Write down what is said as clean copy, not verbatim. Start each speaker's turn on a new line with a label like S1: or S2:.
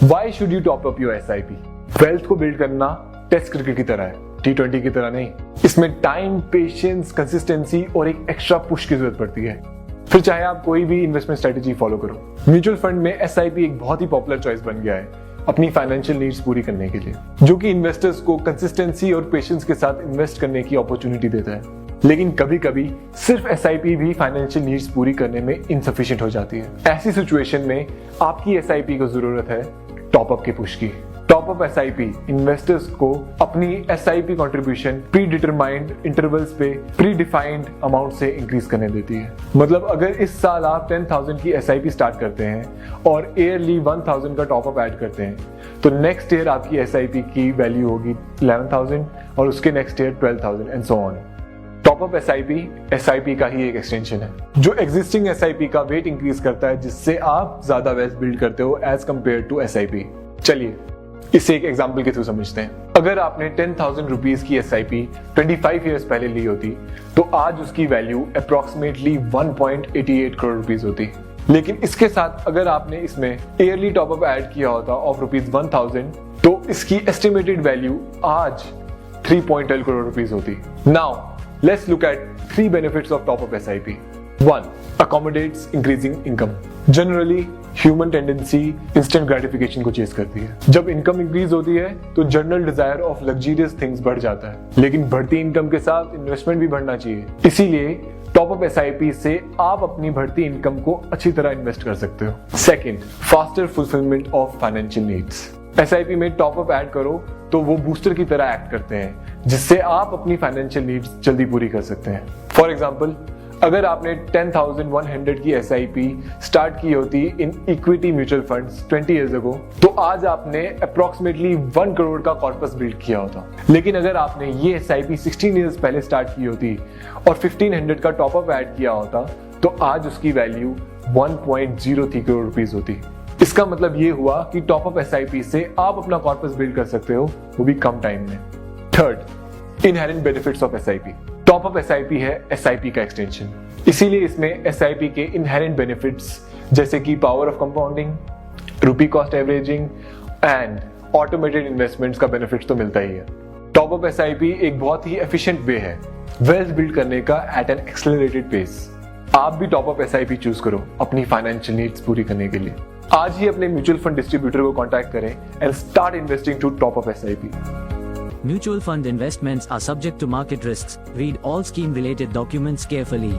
S1: Why should you top up your SIP? Wealth को build करना test cricket की तरह है, T20 की तरह नहीं। इसमें टाइम, पेशेंस, कंसिस्टेंसी और एक एक्स्ट्रा पुश की जरूरत पड़ती है। फिर चाहे आप कोई भी इन्वेस्टमेंट स्ट्रेटेजी फॉलो करो। म्यूचुअल फंड में SIP एक बहुत ही पॉपुलर चॉइस बन गया है अपनी फाइनेंशियल नीड्स पूरी करने के लिए, जो कि इन्वेस्टर्स को कंसिस्टेंसी और पेशेंस के साथ इन्वेस्ट करने की अपॉर्चुनिटी देता है। लेकिन कभी कभी सिर्फ SIP भी फाइनेंशियल नीड्स पूरी करने में इनसफिशिएंट हो जाती है। ऐसी सिचुएशन में आपकी SIP को जरूरत है टॉपअप के पुश की। टॉपअप SIP इन्वेस्टर्स को अपनी SIP contribution pre determined intervals पे प्री डिफाइंड अमाउंट से इंक्रीज करने देती है। मतलब अगर इस साल आप 10,000 की SIP स्टार्ट करते हैं और ईयरली 1,000 का टॉपअप ऐड करते हैं, तो नेक्स्ट ईयर आपकी SIP की वैल्यू होगी 11,000 और उसके next year 12,000 and so on. Top up SIP का ही एक एक्सटेंशन है जो एग्जिस्टिंग SIP का वेट इंक्रीज करता है, जिससे आप ज्यादा वेल्थ बिल्ड करते हो एज कंपेयर टू SIP। चलिए इसे एक एग्जांपल के थ्रू समझते हैं। अगर आपने 10,000 रुपीज की SIP 25 ईयर्स पहले ली होती तो आज उसकी वैल्यू अप्रोक्सीमेटली 1.88 करोड़ रुपीज होती। लेकिन इसके साथ अगर आपने इसमें ईयरली टॉपअप ऐड किया होता ऑफ रुपीज 1,000 तो इसकी एस्टिमेटेड वैल्यू आज 3.12 करोड़ रुपीज होती। Now let's look at 3 benefits of top-up SIP. 1. Accommodates increasing income. Generally, human tendency instant gratification को चेस करती है। जब इनकम इंक्रीज होती है तो general desire of luxurious things बढ़ जाता है, लेकिन बढ़ती इनकम के साथ इन्वेस्टमेंट भी बढ़ना चाहिए। इसीलिए टॉपअप SIP से आप अपनी बढ़ती इनकम को अच्छी तरह इन्वेस्ट कर सकते हो। Second, faster fulfilment of financial needs. SIP में टॉपअप ऐड करो तो वो बूस्टर की तरह एक्ट करते हैं, जिससे आप अपनी फाइनेंशियल नीड्स जल्दी पूरी कर सकते हैं। फॉर एग्जांपल, अगर आपने 10,100 की SIP स्टार्ट की होती in equity mutual funds 20 years ago, तो आज आपने अप्रोक्सीमेटली 1 करोड़ का कॉर्पस बिल्ड किया होता। लेकिन अगर आपने ये SIP 16 इयर्स पहले स्टार्ट की होती और 1,500 का टॉपअप ऐड किया होता, तो आज उसकी वैल्यू 1.03 करोड़ रुपीज होती। इसका मतलब ये हुआ कि टॉपअप SIP से आप अपना कॉर्पस बिल्ड कर सकते हो, वो भी कम टाइम में। Third, inherent benefits of SIP। Top up SIP है SIP का एक्सटेंशन, इसीलिए इसमें SIP के इनहेरेंट बेनिफिट्स जैसे कि power of compounding, rupee cost averaging and automated investments का बेनिफिट्स तो मिलता ही है। टॉपअप SIP एक बहुत ही एफिशिएंट वे है वेल्थ बिल्ड करने का एट एन एक्सेलरेटेड पेस। आप भी टॉपअप SIP चूज करो अपनी फाइनेंशियल नीड्स पूरी करने के लिए। आज ही अपने म्यूचुअल फंड डिस्ट्रीब्यूटर को कांटेक्ट करें and start investing to top up SIP।
S2: Mutual fund investments are subject to market risks. Read all scheme related documents carefully.